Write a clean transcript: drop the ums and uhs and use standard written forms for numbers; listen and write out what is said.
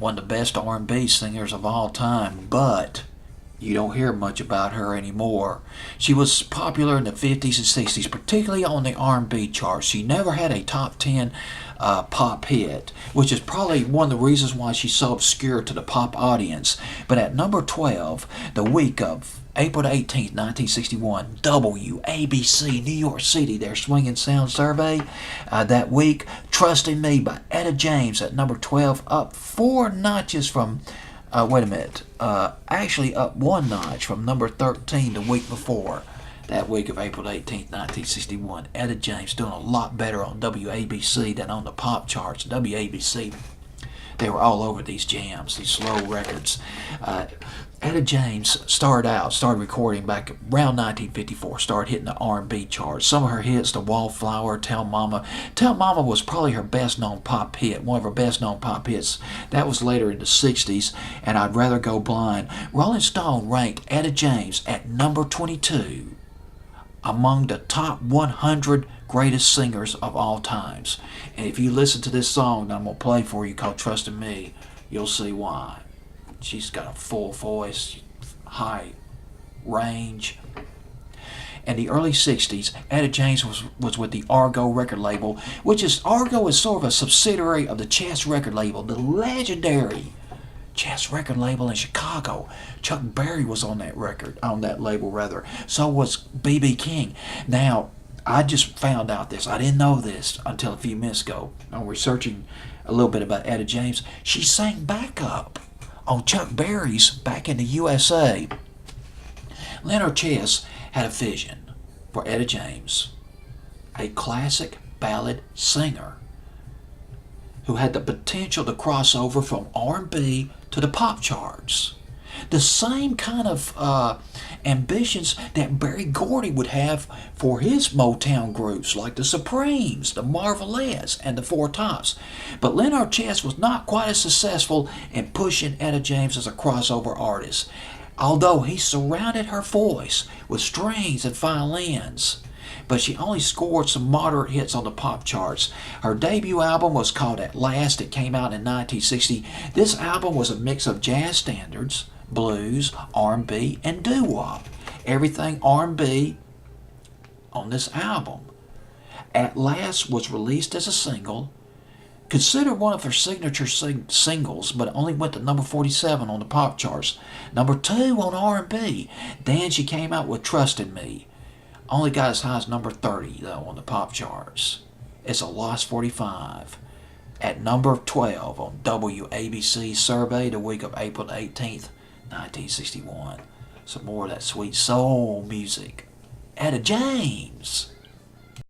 one of the best R&B singers of all time, but you don't hear much about her anymore. She was popular in the 50s and 60s, particularly on the R&B charts. She never had a top 10 pop hit, which is probably one of the reasons why she's so obscure to the pop audience. But at number 12, the week of April 18th, 1961, WABC, New York City, their Swingin' Sound Survey. That week, Trusting Me by Etta James at number 12, up 4 notches from actually up 1 notch from number 13 the week before. That week of April 18th, 1961. Etta James doing a lot better on WABC than on the pop charts. WABC, they were all over these jams, these slow records. Etta James started recording back around 1954, started hitting the R&B charts. Some of her hits, The Wallflower, Tell Mama. Tell Mama was probably her best-known pop hit, one of her best-known pop hits. That was later in the 60s, and I'd Rather Go Blind. Rolling Stone ranked Etta James at number 22 among the top 100 greatest singers of all times. And if you listen to this song that I'm going to play for you called Trusting Me, you'll see why. She's got a full voice, high range. In the early 60s, Etta James was with the Argo record label, Argo is sort of a subsidiary of the Chess record label, the legendary Chess record label in Chicago. Chuck Berry was on that label. So was B.B. King. Now, I just found out this. I didn't know this until a few minutes ago. I'm researching a little bit about Etta James. She sang backup on Chuck Berry's Back in the USA. Leonard Chess had a vision for Etta James, a classic ballad singer who had the potential to cross over from R&B to the pop charts. The same kind of ambitions that Berry Gordy would have for his Motown groups like the Supremes, the Marvelettes, and the Four Tops. But Leonard Chess was not quite as successful in pushing Etta James as a crossover artist, although he surrounded her voice with strings and violins. But she only scored some moderate hits on the pop charts. Her debut album was called At Last. It came out in 1960. This album was a mix of jazz standards, blues, R&B, and doo-wop. Everything R&B on this album. At Last was released as a single, considered one of her signature singles, but only went to number 47 on the pop charts. Number 2 on R&B. Then she came out with Trusting Me. Only got as high as number 30, though, on the pop charts. It's a lost 45. At number 12 on WABC survey the week of April 18th, 1961. Some more of that sweet soul music. Etta James.